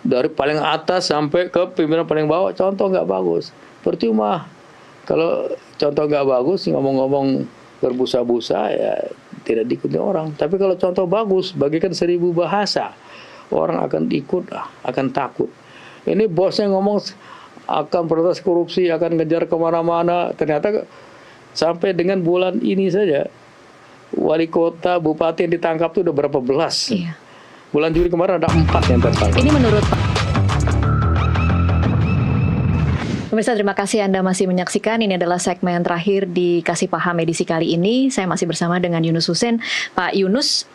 dari paling atas sampai ke pimpinan paling bawah, contoh nggak bagus. Percuma kalau contoh nggak bagus, ngomong-ngomong berbusa-busa ya tidak diikuti orang. Tapi kalau contoh bagus, bagikan 1000 bahasa, orang akan ikut, akan takut. Ini bosnya ngomong akan protes korupsi, akan ngejar kemana-mana. Ternyata sampai dengan bulan ini saja, wali kota, bupati yang ditangkap itu udah berapa belas. Iya. Bulan Juli kemarin ada 4 yang tertangkap. Ini menurut Pak. Pemirsa, terima kasih Anda masih menyaksikan. Ini adalah segmen terakhir di Kasih Paham edisi kali ini. Saya masih bersama dengan Yunus Hussein. Pak Yunus,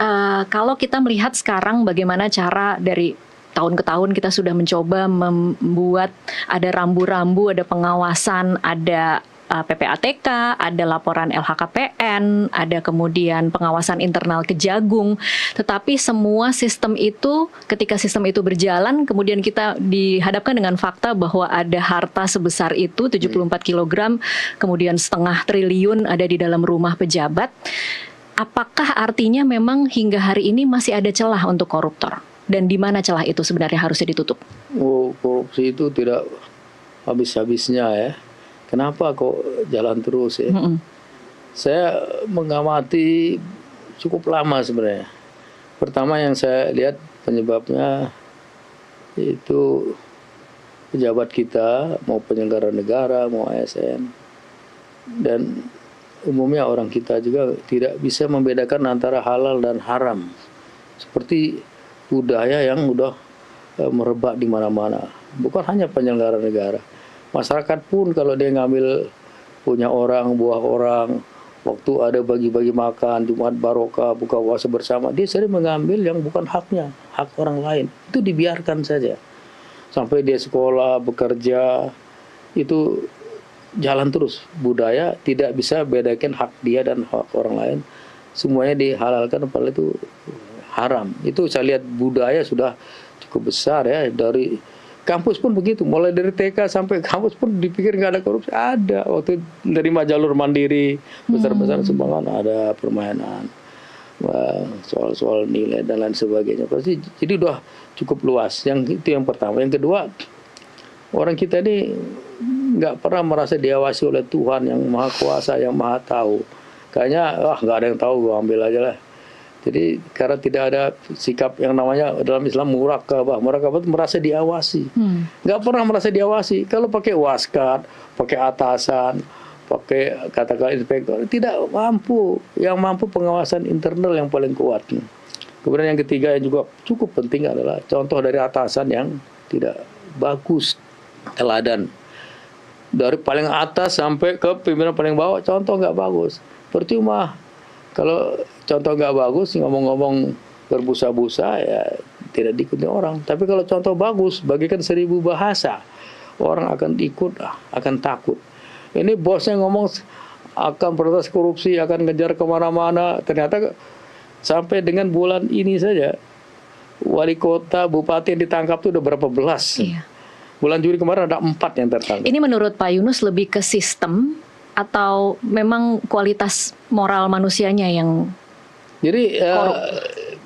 kalau kita melihat sekarang bagaimana cara dari tahun ke tahun kita sudah mencoba membuat ada rambu-rambu, ada pengawasan, ada PPATK, ada laporan LHKPN, ada kemudian pengawasan internal Kejagung. Tetapi semua sistem itu, ketika sistem itu berjalan, kemudian kita dihadapkan dengan fakta bahwa ada harta sebesar itu, 74 kg, kemudian setengah triliun ada di dalam rumah pejabat. Apakah artinya memang hingga hari ini masih ada celah untuk koruptor? Dan di mana celah itu sebenarnya harusnya ditutup? Oh, korupsi itu tidak habis-habisnya ya. Kenapa kok jalan terus ya? Saya mengamati cukup lama sebenarnya. Pertama yang saya lihat penyebabnya itu pejabat kita, mau penyelenggara negara, mau ASN, dan umumnya orang kita juga tidak bisa membedakan antara halal dan haram. Seperti budaya yang udah merebak di mana-mana. Bukan hanya penyelenggara negara. Masyarakat pun kalau dia ngambil punya orang, buah orang, waktu ada bagi-bagi makan, Jumat Barokah, buka puasa bersama, dia sering mengambil yang bukan haknya, hak orang lain. Itu dibiarkan saja. Sampai dia sekolah, bekerja, itu jalan terus. Budaya tidak bisa bedakan hak dia dan hak orang lain. Semuanya dihalalkan, padahal itu haram. Itu saya lihat budaya sudah cukup besar ya, dari kampus pun begitu, mulai dari TK sampai kampus pun dipikir nggak ada korupsi. Ada, waktu menerima jalur mandiri, besar-besar sumbangan, ada permainan, soal-soal nilai dan lain sebagainya. Pasti jadi udah cukup luas. Itu yang pertama. Yang kedua, orang kita ini nggak pernah merasa diawasi oleh Tuhan yang Maha Kuasa, yang Maha Tahu. Kayaknya nggak ada yang tahu, gue ambil aja lah. Jadi karena tidak ada sikap yang namanya dalam Islam murakabah. Murakabah itu merasa diawasi. Nggak pernah merasa diawasi. Kalau pakai waskat, pakai atasan, pakai katakan inspektor, tidak mampu. Yang mampu pengawasan internal yang paling kuat. Kemudian yang ketiga yang juga cukup penting adalah contoh dari atasan yang tidak bagus, teladan. Dari paling atas sampai ke pimpinan paling bawah, contoh nggak bagus. Percuma kalau contoh nggak bagus, ngomong-ngomong berbusa-busa ya tidak diikuti orang. Tapi kalau contoh bagus, bagikan 1000 bahasa, orang akan ikut, akan takut. Ini bosnya ngomong akan protes korupsi, akan ngejar kemana-mana. Ternyata sampai dengan bulan ini saja, wali kota, bupati yang ditangkap itu udah berapa belas. Iya. Bulan Juli kemarin ada 4 yang tertangkap. Ini menurut Pak Yunus lebih ke sistem atau memang kualitas moral manusianya yang jadi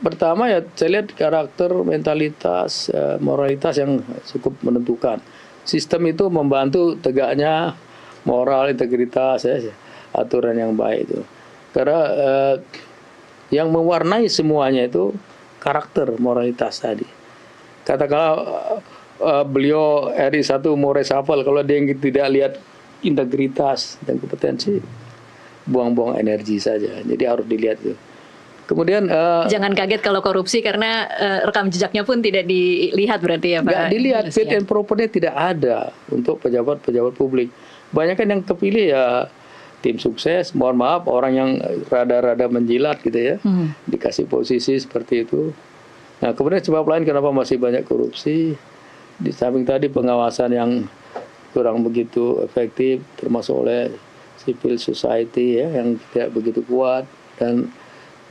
pertama ya saya lihat karakter, mentalitas, moralitas yang cukup menentukan. Sistem itu membantu tegaknya moral, integritas, ya, aturan yang baik itu. Karena yang mewarnai semuanya itu karakter, moralitas tadi. Katakanlah beliau RI1 mau reshuffle, kalau dia tidak lihat integritas dan kompetensi, buang-buang energi saja. Jadi harus dilihat itu. Kemudian jangan kaget kalau korupsi karena rekam jejaknya pun tidak dilihat berarti ya Pak. Nggak dilihat, fit and propernya tidak ada untuk pejabat-pejabat publik. Banyak kan yang kepilih ya tim sukses, mohon maaf orang yang rada-rada menjilat gitu ya, dikasih posisi seperti itu. Nah kemudian sebab lain kenapa masih banyak korupsi, di samping tadi pengawasan yang kurang begitu efektif, termasuk oleh civil society ya, yang tidak begitu kuat, dan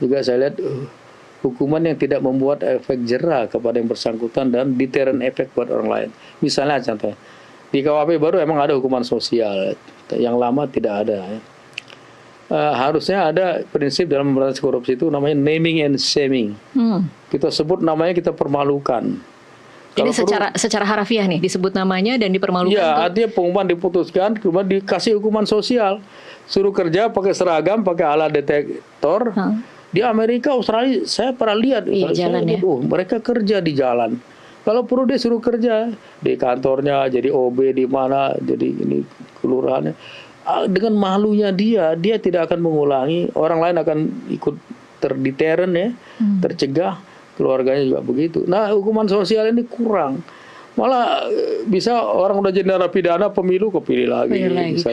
juga saya lihat hukuman yang tidak membuat efek jera kepada yang bersangkutan dan deterrent efek buat orang lain. Misalnya contoh, di KUHP baru emang ada hukuman sosial, yang lama tidak ada ya. Harusnya ada prinsip dalam memberantas korupsi itu namanya naming and shaming. Kita sebut namanya, kita permalukan. Ini secara harafiah nih disebut namanya dan dipermalukan. Ya, artinya pengumuman diputuskan, kemudian dikasih hukuman sosial, suruh kerja pakai seragam, pakai alat detektor. Di Amerika, Australia, saya pernah lihat, mereka kerja di jalan. Kalau perlu dia suruh kerja di kantornya, jadi OB di mana, jadi ini kelurahannya. Dengan malunya dia tidak akan mengulangi. Orang lain akan ikut terdeteren ya, tercegah. Keluarganya juga begitu. Nah, hukuman sosial ini kurang. Malah bisa orang udah jadi narapidana pemilu kepilih lagi.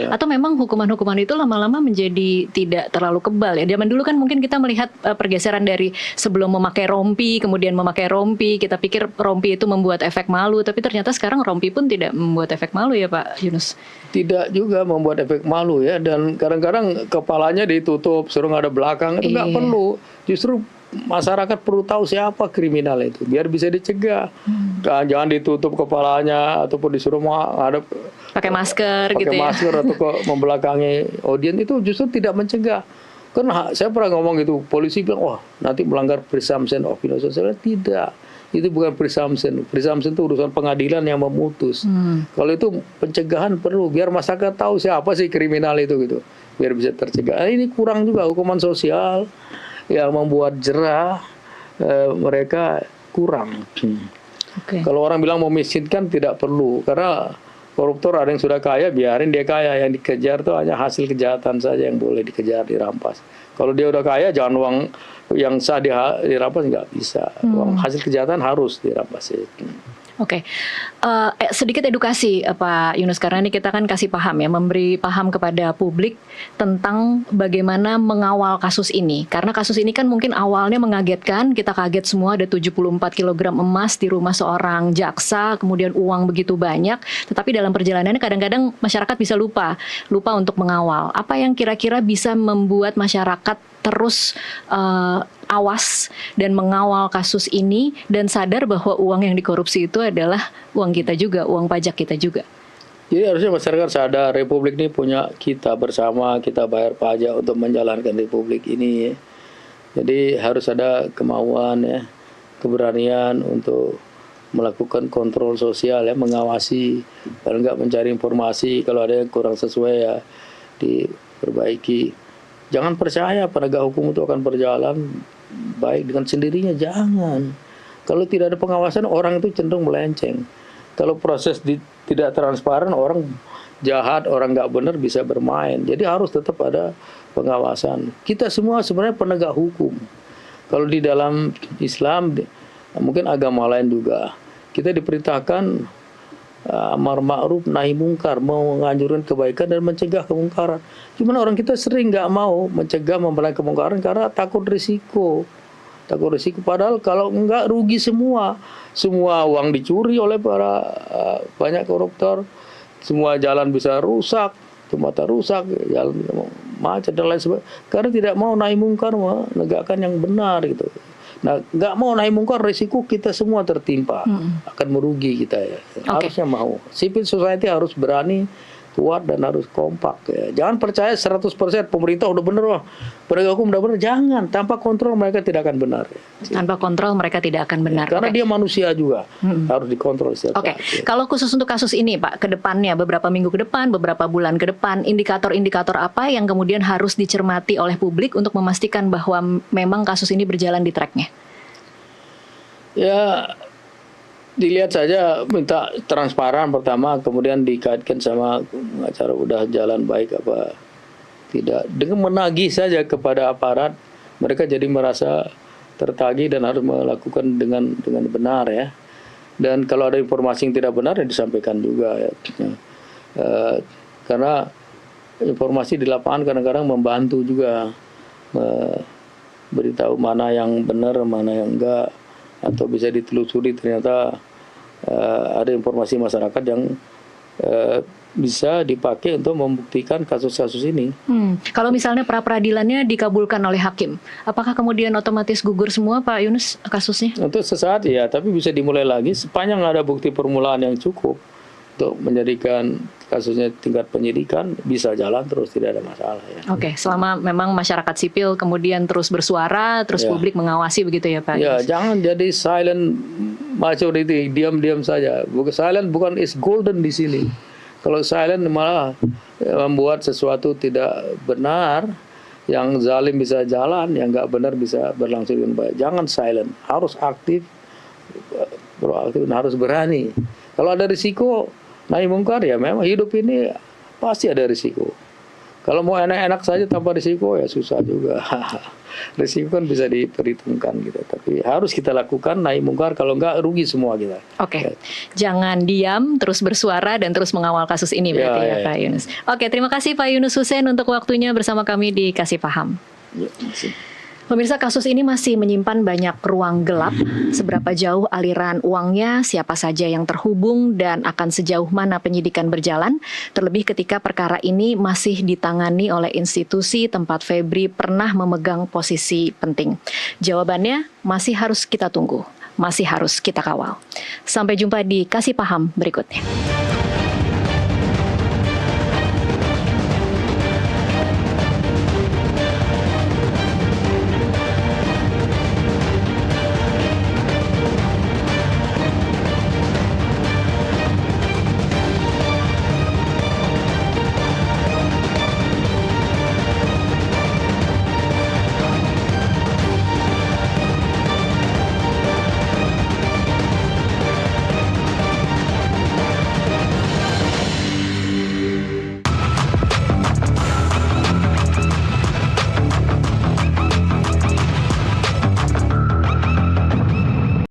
Atau memang hukuman-hukuman itu lama-lama menjadi tidak terlalu kebal ya. Zaman dulu kan mungkin kita melihat pergeseran dari sebelum memakai rompi, kemudian memakai rompi, kita pikir rompi itu membuat efek malu, tapi ternyata sekarang rompi pun tidak membuat efek malu ya Pak Yunus. Tidak juga membuat efek malu ya, dan kadang-kadang kepalanya ditutup, suruh ngadep belakang, itu nggak perlu. Justru masyarakat perlu tahu siapa kriminal itu, biar bisa dicegah. Jangan ditutup kepalanya ataupun disuruh ngadep pakai masker gitu ya. Pakai masker atau membelakangi audiens, itu justru tidak mencegah. Karena saya pernah ngomong gitu, polisi bilang, nanti melanggar presumption of innocence. Tidak. Itu bukan presumption. Presumption itu urusan pengadilan yang memutus. Kalau itu pencegahan perlu, biar masyarakat tahu siapa sih kriminal itu gitu, biar bisa tercegah. Ini kurang juga hukuman sosial yang membuat jerah mereka kurang. Kalau orang bilang memiskinkan, tidak perlu, karena koruptor ada yang sudah kaya, biarin dia kaya. Yang dikejar tuh hanya hasil kejahatan saja yang boleh dikejar, dirampas. Kalau dia udah kaya, jangan uang yang sah dirampas, nggak bisa. Uang hasil kejahatan harus dirampas. Sedikit edukasi Pak Yunus, karena ini kita kan kasih paham ya, memberi paham kepada publik tentang bagaimana mengawal kasus ini. Karena kasus ini kan mungkin awalnya mengagetkan, kita kaget semua ada 74 kg emas di rumah seorang jaksa, kemudian uang begitu banyak, tetapi dalam perjalanannya kadang-kadang masyarakat bisa lupa untuk mengawal. Apa yang kira-kira bisa membuat masyarakat terus awas dan mengawal kasus ini dan sadar bahwa uang yang dikorupsi itu adalah uang kita juga, uang pajak kita juga? Jadi harusnya masyarakat sadar, Republik ini punya kita bersama, kita bayar pajak untuk menjalankan Republik ini. Jadi harus ada kemauan ya, keberanian untuk melakukan kontrol sosial ya, mengawasi, kalau enggak mencari informasi, kalau ada yang kurang sesuai ya diperbaiki. Jangan percaya penegak hukum itu akan berjalan baik dengan sendirinya, jangan. Kalau tidak ada pengawasan, orang itu cenderung melenceng. Kalau proses tidak transparan, orang jahat, orang nggak benar bisa bermain. Jadi harus tetap ada pengawasan. Kita semua sebenarnya penegak hukum. Kalau di dalam Islam, mungkin agama lain juga, kita diperintahkan amar ma'ruf nahi mungkar, mau menganjurkan kebaikan dan mencegah kemungkaran. Cuman orang kita sering nggak mau mencegah, memberantas kemungkaran karena takut risiko. Padahal kalau enggak rugi semua uang dicuri oleh banyak koruptor, semua jalan bisa rusak, jembatan rusak, jalan macet dan lain sebagainya. Karena tidak mau nahi mungkar, menegakkan yang benar gitu. Nah, nggak mau nahi mungkar, risiko kita semua tertimpa, akan merugi kita ya. Harusnya mau. Civil society harus berani, kuat dan harus kompak ya. Jangan percaya 100% pemerintah udah benar, penegak hukum udah benar. Jangan, tanpa kontrol mereka tidak akan benar. Tanpa kontrol mereka tidak akan benar. Karena dia manusia juga, harus dikontrol setiap saat. Kalau khusus untuk kasus ini Pak, ke depannya beberapa minggu ke depan, beberapa bulan ke depan, indikator-indikator apa yang kemudian harus dicermati oleh publik untuk memastikan bahwa memang kasus ini berjalan di tracknya? Ya, dilihat saja, minta transparan pertama, kemudian dikaitkan sama acara udah jalan baik apa tidak. Dengan menagih saja kepada aparat, mereka jadi merasa tertagih dan harus melakukan dengan benar ya. Dan kalau ada informasi yang tidak benar ya disampaikan juga ya. Karena informasi di lapangan kadang-kadang membantu juga beritahu mana yang benar, mana yang enggak, atau bisa ditelusuri ternyata ada informasi masyarakat yang bisa dipakai untuk membuktikan kasus-kasus ini. Kalau misalnya pra-peradilannya dikabulkan oleh hakim, apakah kemudian otomatis gugur semua Pak Yunus kasusnya? Untuk sesaat ya, tapi bisa dimulai lagi sepanjang ada bukti permulaan yang cukup untuk menjadikan kasusnya tingkat penyidikan bisa jalan terus, tidak ada masalah ya. Oke, selama memang masyarakat sipil kemudian terus bersuara, terus publik mengawasi begitu ya Pak? Ya, jangan jadi silent majority, diam-diam saja. Silent bukan is golden di sini. Kalau silent malah membuat sesuatu tidak benar, yang zalim bisa jalan, yang nggak benar bisa berlangsung dengan baik. Jangan silent, harus aktif, proaktif, dan harus berani. Kalau ada risiko nahi mungkar, ya memang hidup ini pasti ada risiko. Kalau mau enak-enak saja tanpa risiko ya susah juga. Risiko kan bisa diperhitungkan gitu. Tapi harus kita lakukan nahi mungkar, kalau enggak rugi semua kita. Oke. Jangan diam, terus bersuara dan terus mengawal kasus ini berarti ya Pak Yunus. Oke, terima kasih Pak Yunus Hussein untuk waktunya bersama kami di Kasih Paham. Ya, makasih. Pemirsa, kasus ini masih menyimpan banyak ruang gelap. Seberapa jauh aliran uangnya, siapa saja yang terhubung, dan akan sejauh mana penyidikan berjalan. Terlebih ketika perkara ini masih ditangani oleh institusi tempat Febri pernah memegang posisi penting. Jawabannya masih harus kita tunggu, masih harus kita kawal. Sampai jumpa di Kasih Paham berikutnya.